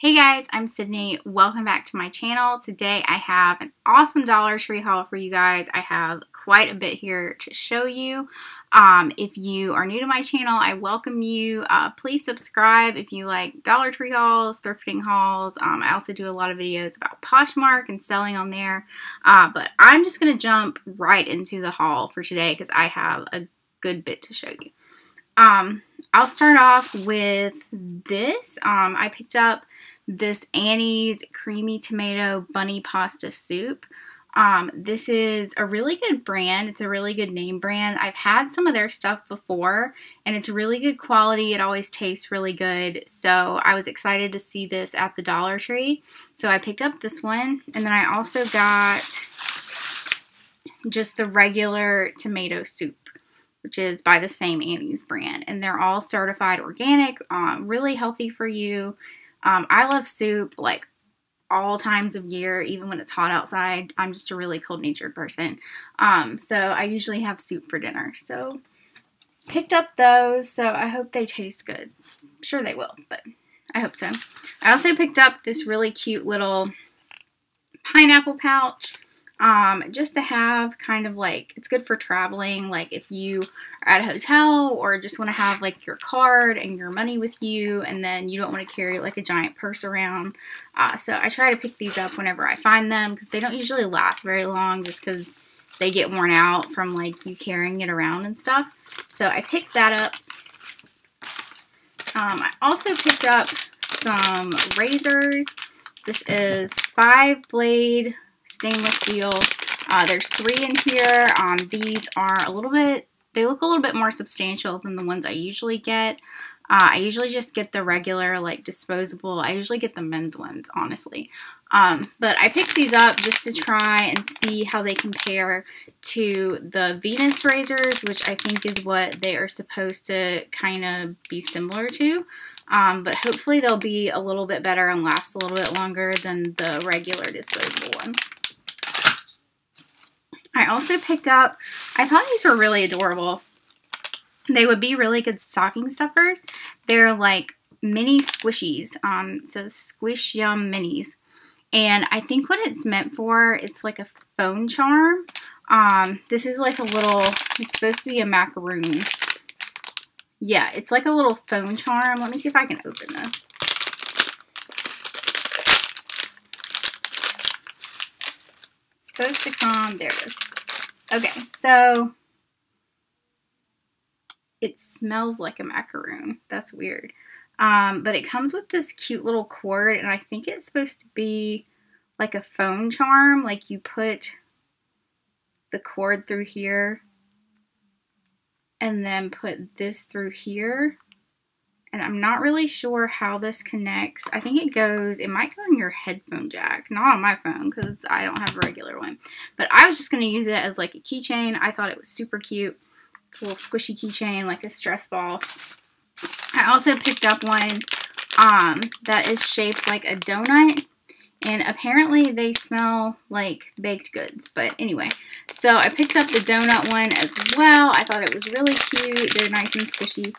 Hey guys, I'm Sydney. Welcome back to my channel. Today I have an awesome Dollar Tree haul for you guys. I have quite a bit here to show you. If you are new to my channel, I welcome you. Please subscribe if you like Dollar Tree hauls, thrifting hauls. I also do a lot of videos about Poshmark and selling on there. But I'm just going to jump right into the haul for today because I have a good bit to show you. I'll start off with this. I picked up this Annie's Creamy Tomato Bunny Pasta Soup. This is a really good brand. It's a really good name brand. I've had some of their stuff before, and it's really good quality. It always tastes really good. So I was excited to see this at the Dollar Tree. So I picked up this one, and then I also got just the regular tomato soup, which is by the same Annie's brand. And they're all certified organic, really healthy for you. I love soup like all times of year, even when it's hot outside. I'm just a really cold-natured person. So I usually have soup for dinner. So picked up those. So I hope they taste good. I'm sure they will, but I hope so. I also picked up this really cute little pineapple pouch. Just to have kind of like, it's good for traveling, like if you are at a hotel or just want to have like your card and your money with you and then you don't want to carry like a giant purse around. So I try to pick these up whenever I find them because they don't usually last very long just because they get worn out from like you carrying it around and stuff. So I picked that up. I also picked up some razors. This is 5-blade stainless steel. There's 3 in here. These are a little bit, they look a little bit more substantial than the ones I usually get. I usually just get the regular, like, disposable. I usually get the men's ones, honestly. But I picked these up just to try and see how they compare to the Venus razors, which I think is what they are supposed to kind of be similar to. But hopefully they'll be a little bit better and last a little bit longer than the regular disposable ones. I also picked up, I thought these were really adorable. They would be really good stocking stuffers. They're like mini squishies. It says Squish Yum Minis. And I think what it's meant for, it's like a phone charm. This is like a little, it's supposed to be a macaroon. Yeah, it's like a little phone charm. Let me see if I can open this. It's supposed to come, there it is. Okay, so it smells like a macaroon. That's weird. But it comes with this cute little cord, and I think it's supposed to be like a phone charm. Like you put the cord through here and then put this through here. And I'm not really sure how this connects. I think it goes, it might go in your headphone jack. Not on my phone because I don't have a regular one. But I was just going to use it as like a keychain. I thought it was super cute. It's a little squishy keychain, like a stress ball. I also picked up one that is shaped like a donut. And apparently they smell like baked goods. But anyway, so I picked up the donut one as well. I thought it was really cute. They're nice and squishy.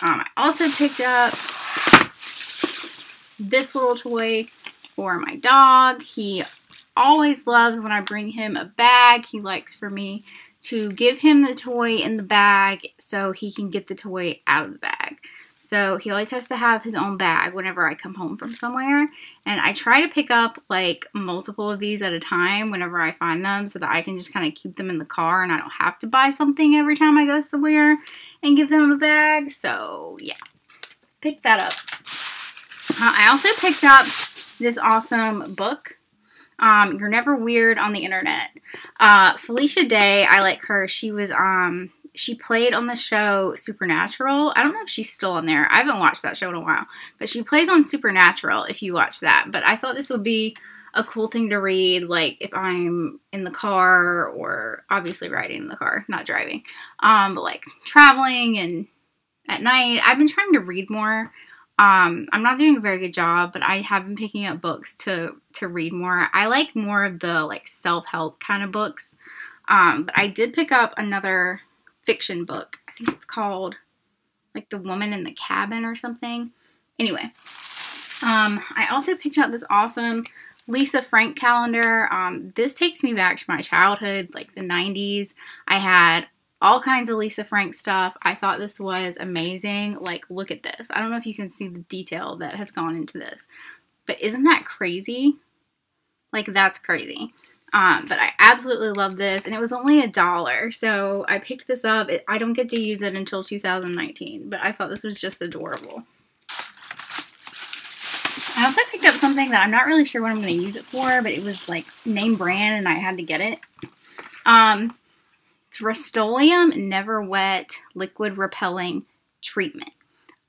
I also picked up this little toy for my dog. He always loves when I bring him a bag. He likes for me to give him the toy in the bag so he can get the toy out of the bag. So he always has to have his own bag whenever I come home from somewhere. And I try to pick up like multiple of these at a time whenever I find them so that I can just kind of keep them in the car and I don't have to buy something every time I go somewhere and give them a bag. So yeah, pick that up. I also picked up this awesome book. You're Never Weird on the Internet. Felicia Day, I like her. She was, she played on the show Supernatural. I don't know if she's still on there. I haven't watched that show in a while. But she plays on Supernatural if you watch that. But I thought this would be a cool thing to read, like if I'm in the car or obviously riding in the car, not driving. But like traveling and at night. I've been trying to read more. I'm not doing a very good job, but I have been picking up books to read more. I like more of the like self-help kind of books. But I did pick up another fiction book. I think it's called like The Woman in the Cabin or something. Anyway, I also picked up this awesome Lisa Frank calendar. This takes me back to my childhood, like the 90s. I had all kinds of Lisa Frank stuff. I thought this was amazing. Like, look at this. I don't know if you can see the detail that has gone into this, but isn't that crazy? Like, that's crazy. But I absolutely love this, and it was only $1, so I picked this up. I don't get to use it until 2019, but I thought this was just adorable. I also picked up something that I'm not really sure what I'm going to use it for, but it was like name brand, and I had to get it. It's Rust-Oleum Never Wet Liquid Repelling Treatment.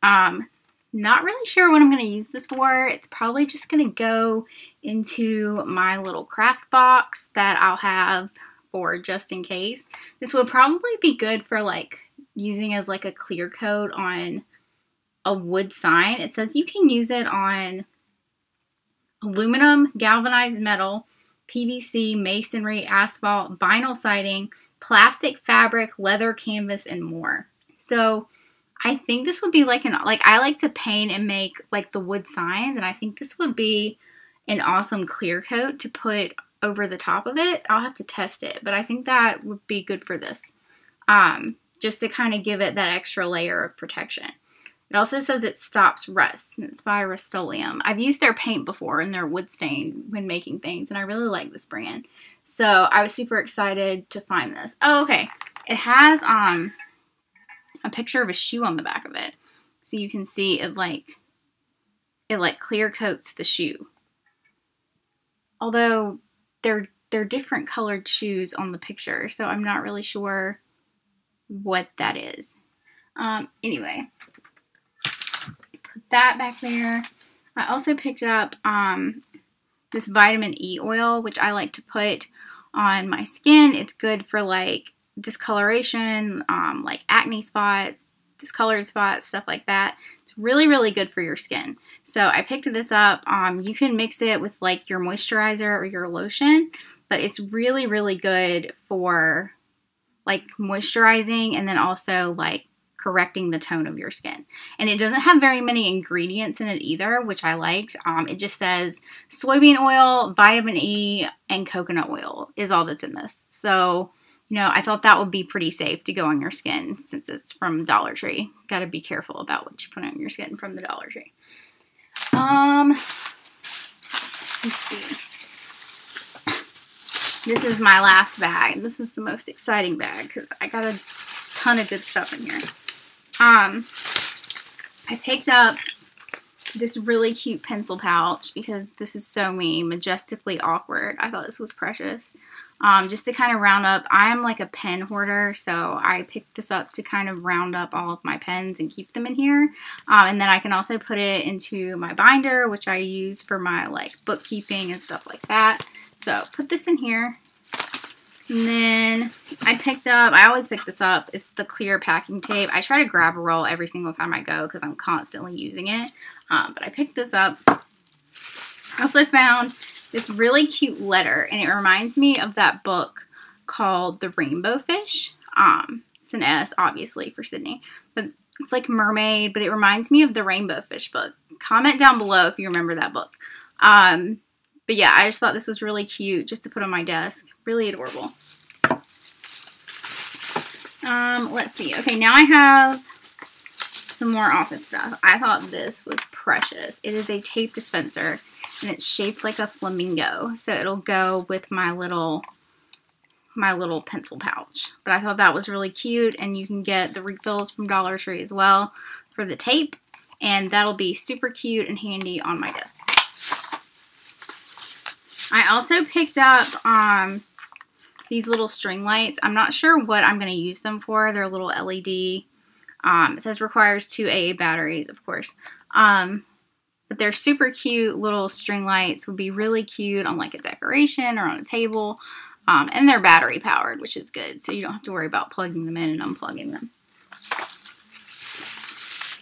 Not really sure what I'm going to use this for. It's probably just going to go into my little craft box that I'll have for just in case. This would probably be good for like using as like a clear coat on a wood sign. It says you can use it on aluminum, galvanized metal, PVC, masonry, asphalt, vinyl siding, plastic, fabric, leather, canvas, and more. So I think this would be like I like to paint and make like the wood signs, and I think this would be an awesome clear coat to put over the top of it. I'll have to test it, but I think that would be good for this. Just to kind of give it that extra layer of protection. It also says it stops rust, and it's by Rust-Oleum. I've used their paint before and their wood stain when making things, and I really like this brand. So I was super excited to find this. Oh, okay. It has a picture of a shoe on the back of it, so you can see it like clear coats the shoe. Although they're different colored shoes on the picture, so I'm not really sure what that is. Anyway. Put that back there. I also picked up this vitamin E oil, which I like to put on my skin. It's good for like discoloration, like acne spots, discolored spots, stuff like that. It's really, really good for your skin. So I picked this up. You can mix it with like your moisturizer or your lotion, but it's really, really good for like moisturizing and then also like correcting the tone of your skin. And it doesn't have very many ingredients in it either, which I liked. It just says soybean oil, vitamin E, and coconut oil is all that's in this. So, you know, I thought that would be pretty safe to go on your skin since it's from Dollar Tree. Got to be careful about what you put on your skin from the Dollar Tree. Let's see. This is my last bag. This is the most exciting bag because I got a ton of good stuff in here. I picked up this really cute pencil pouch because this is so me, majestically awkward. I thought this was precious. Just to kind of round up, I'm like a pen hoarder, so I picked this up to kind of round up all of my pens and keep them in here. And then I can also put it into my binder, which I use for my like bookkeeping and stuff like that. So put this in here. And then I always pick this up. It's the clear packing tape. I try to grab a roll every single time I go because I'm constantly using it. But I picked this up. I also found this really cute letter, and it reminds me of that book called The Rainbow Fish. It's an S, obviously, for Sydney. But it's like mermaid, but it reminds me of the Rainbow Fish book. Comment down below if you remember that book. But yeah, I just thought this was really cute just to put on my desk. Really adorable. Let's see. Okay, now I have some more office stuff. I thought this was precious. It is a tape dispenser, and it's shaped like a flamingo. So it'll go with my little pencil pouch. But I thought that was really cute, and you can get the refills from Dollar Tree as well for the tape. And that'll be super cute and handy on my desk. I also picked up these little string lights. I'm not sure what I'm going to use them for. They're little LED. It says requires 2 AA batteries, of course. But they're super cute little string lights. Would be really cute on like a decoration or on a table. And they're battery powered, which is good. So you don't have to worry about plugging them in and unplugging them.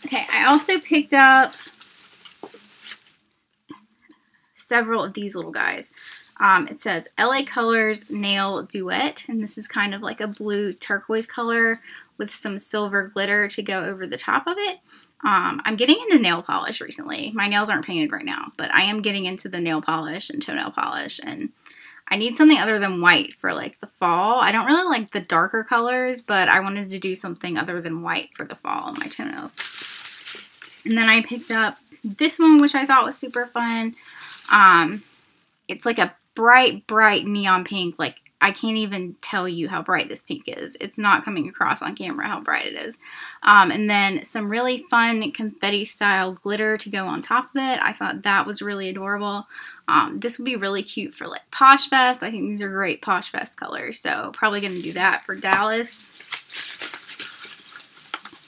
Okay, I also picked up several of these little guys. It says LA Colors Nail Duet, and this is kind of like a blue turquoise color with some silver glitter to go over the top of it. I'm getting into nail polish recently. My nails aren't painted right now, but I am getting into the nail polish and toenail polish, and I need something other than white for like the fall. I don't really like the darker colors, but I wanted to do something other than white for the fall on my toenails. And then I picked up this one, which I thought was super fun. It's like a bright, bright neon pink. Like, I can't even tell you how bright this pink is. It's not coming across on camera how bright it is. And then some really fun confetti style glitter to go on top of it. I thought that was really adorable. This would be really cute for like Posh Fest. I think these are great Posh Fest colors. So probably going to do that for Dallas.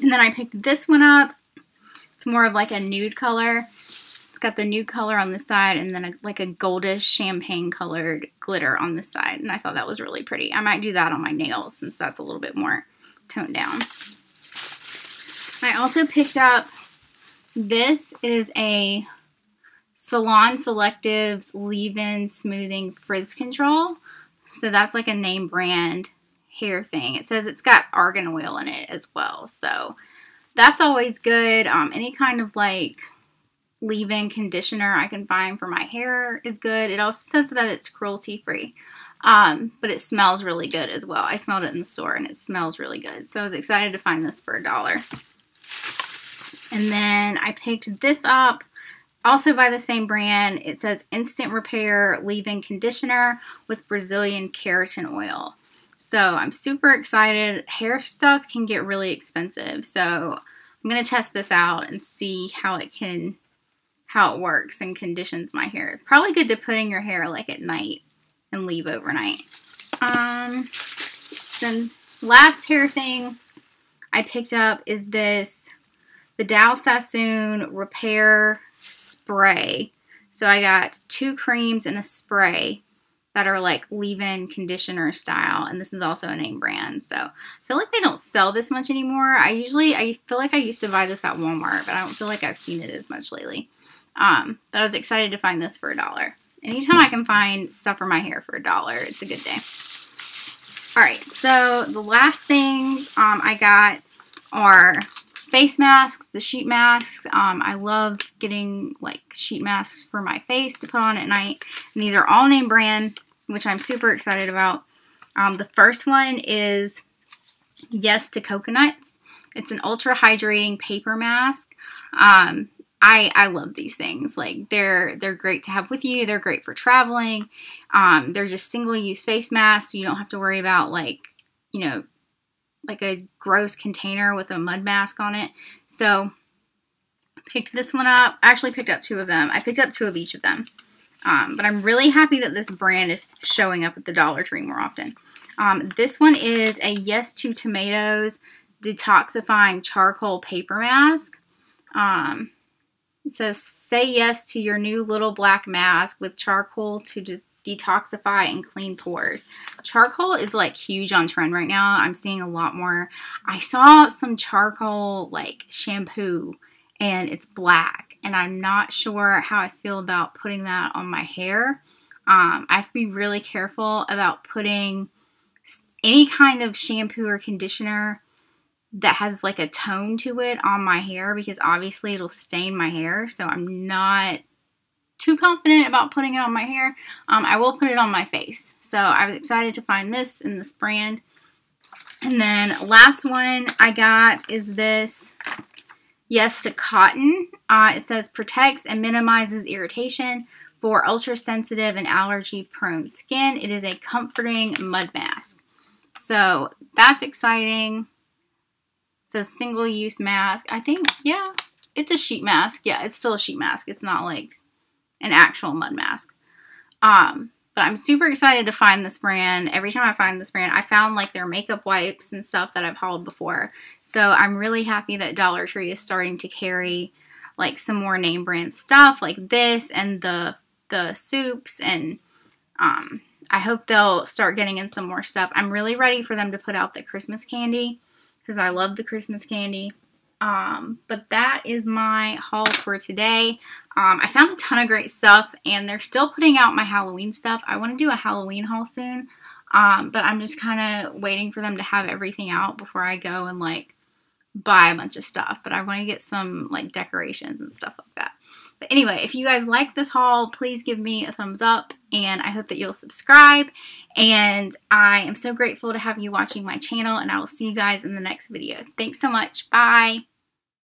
And then I picked this one up. It's more of like a nude color. It's got the nude color on the side and then like a goldish champagne colored glitter on the side. And I thought that was really pretty. I might do that on my nails since that's a little bit more toned down. I also picked up this. It is a Salon Selectives Leave-In Smoothing Frizz Control. So that's like a name brand hair thing. It says it's got argan oil in it as well. So that's always good. Any kind of like leave-in conditioner I can find for my hair is good. It also says that it's cruelty-free, but it smells really good as well. I smelled it in the store and it smells really good. So I was excited to find this for $1. And then I picked this up, also by the same brand. It says Instant Repair Leave-In Conditioner with Brazilian Keratin Oil. So I'm super excited. Hair stuff can get really expensive. So I'm going to test this out and see how it works and conditions my hair. Probably good to put in your hair like at night and leave overnight. Then last hair thing I picked up is this Vidal Sassoon Repair Spray. So I got 2 creams and a spray that are like leave-in conditioner style, and this is also a name brand. So I feel like they don't sell this much anymore. I feel like I used to buy this at Walmart, but I don't feel like I've seen it as much lately. But I was excited to find this for $1. Anytime I can find stuff for my hair for $1, it's a good day. Alright, so the last things I got are face masks, the sheet masks. I love getting like sheet masks for my face to put on at night. And these are all name brand, which I'm super excited about. The first one is Yes to Coconuts. It's an ultra hydrating paper mask. I love these things. Like they're great to have with you. They're great for traveling. They're just single-use face masks, so you don't have to worry about like, you know, like a gross container with a mud mask on it. So I picked this one up. I actually picked up 2 of them. I picked up 2 of each of them. But I'm really happy that this brand is showing up at the Dollar Tree more often. This one is a Yes to Tomatoes Detoxifying Charcoal Paper Mask. It says, say yes to your new little black mask with charcoal to detoxify and clean pores. Charcoal is like huge on trend right now. I'm seeing a lot more. I saw some charcoal like shampoo and it's black, and I'm not sure how I feel about putting that on my hair. I have to be really careful about putting any kind of shampoo or conditioner that has like a tone to it on my hair, because obviously it'll stain my hair. So I'm not too confident about putting it on my hair. I will put it on my face. So I was excited to find this in this brand. And then last one I got is this Yes to Cotton. It says protects and minimizes irritation for ultra sensitive and allergy prone skin. It is a comforting mud mask. So that's exciting. It's a single use mask. I think, yeah, it's a sheet mask. Yeah, it's still a sheet mask. It's not like an actual mud mask. But I'm super excited to find this brand. Every time I find this brand, I found like their makeup wipes and stuff that I've hauled before. So I'm really happy that Dollar Tree is starting to carry like some more name brand stuff like this and the soups, and I hope they'll start getting in some more stuff. I'm really ready for them to put out the Christmas candy because I love the Christmas candy. But that is my haul for today. I found a ton of great stuff, and they're still putting out my Halloween stuff. I want to do a Halloween haul soon. But I'm just kind of waiting for them to have everything out before I go and like buy a bunch of stuff. But I want to get some like decorations and stuff like that. But anyway, if you guys like this haul, please give me a thumbs up, and I hope that you'll subscribe. And I am so grateful to have you watching my channel, and I will see you guys in the next video. Thanks so much. Bye.